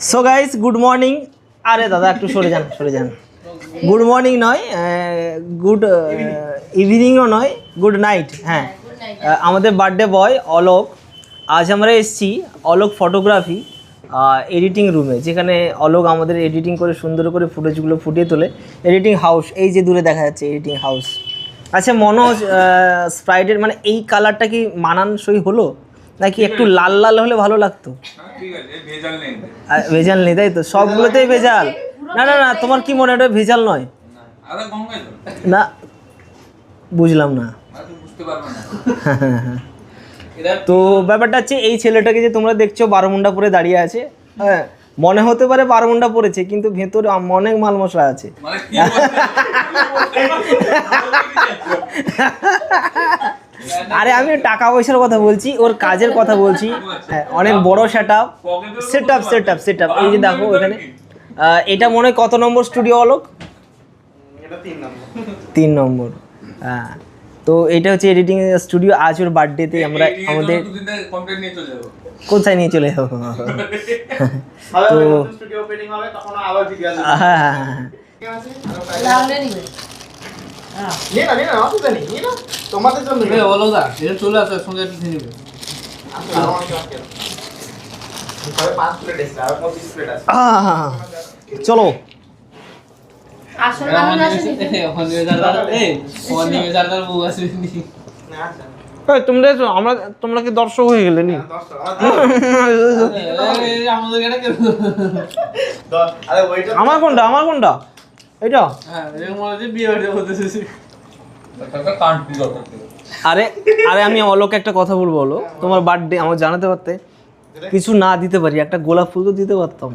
So guys good morning. আরে দাদা একটু সরে যান। গুড মর্নিং নয়, গুড ইভিনিংও নয়, গুড নাইট। হ্যাঁ, আমাদের বার্থডে বয় অলোক। আজ আমরা এসেছি অলোক ফটোগ্রাফি এডিটিং রুমে, যেখানে অলোক আমাদের এডিটিং করে সুন্দর করে ফুটেজগুলো ফুটিয়ে তোলে। এডিটিং হাউস এই যে দূরে দেখা যাচ্ছে এডিটিং হাউস। আচ্ছা মনোজ, স্প্রাইটের মানে এই কালারটা কি মানানসই হলো নাকি একটু লাল লাল হলে ভালো লাগতো? ভেজাল নেই তাই তো, সবগুলোতেই ভেজাল। না না না, তোমার কি মনে হয় ভেজাল নয়? না বুঝলাম না। তো ব্যাপারটা হচ্ছে এই ছেলেটাকে যে তোমরা দেখছো বারোমুন্ডা পরে দাঁড়িয়ে আছে, হ্যাঁ মনে হতে পারে বারোমুন্ডা পরেছে, কিন্তু ভেতরে অনেক মাল মশলা আছে। আরে আমি টাকা পয়সার কথা বলছি, ওর কাজের কথা বলছি। হ্যাঁ অনেক বড় সেট আপ। এই যে দেখো এখানে, এটা মনে হয় কত নম্বর স্টুডিও অলোক? 3 নম্বর। হ্যাঁ, তো এটা হচ্ছে এডিটিং স্টুডিও। আজ ওর বার্থডেতে আমরা আমাদের কোথায় নিয়ে চলে যাবো। তো হ্যাঁ চলো তোমরা কি দর্শক হয়ে গেলে নি? আমার কোনটা এটা? আরে আরে আমি অলোকে একটা কথা বলবো, হলো তোমার বার্থডে আমার জানাতে পারতে, কিছু না দিতে পারি একটা গোলাপ ফুল তো দিতে পারতাম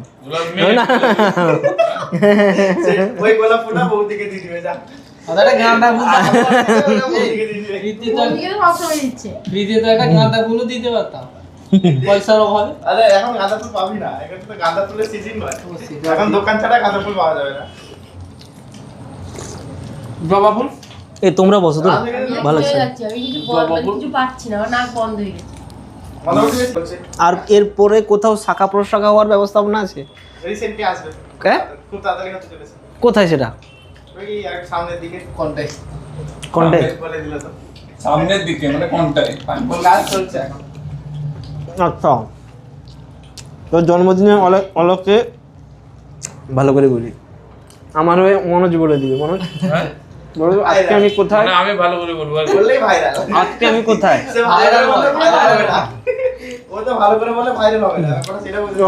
না? ওই গোলাপ ফুলটা বৌদিকে দিয়ে দিবে যা। আরে গাঁদা ফুল গাঁদা ফুলও দিতে পারতাম পয়সার অভাবে। আরে এখন গাঁদা ফুল পাবি না, এখন তো গাঁদা ফুলের সিজন নয়, এখন দোকান ছাড়া গাঁদা ফুল পাওয়া যাবে না। জবা ফুল এই তোমরা বসো তো, ভালো আছে। আমি কিছু পাচ্ছি না, নাক বন্ধ হয়ে গেছে। আর এরপরে কোথাও শাখা প্রশাখা হওয়ার ব্যবস্থাপনা আছে? রিসেন্টলি আসবে। খুব তাড়াতাড়ি হতে চলেছে। কোথায় সেটা? ওই সামনের দিকে কন্টাক্ট বলে দিল তো, সামনের দিকে মানে কন্টাক্ট পাইপল গাছ চলছে এখন। আচ্ছা, তো জন্মদিনে অলোককে ভালো করে বলি। আমার হয়ে মনোজ বলে দিবে। মনোজ বলো আজকে আমি কোথায়? আমি ভালো করে বলবো, বললেই ভাইরাল। আজকে আমি কোথায়? ভাইরাল হবে না, ও তো ভালো করে বলে ভাইরাল হবে না, সেটা বুঝছো।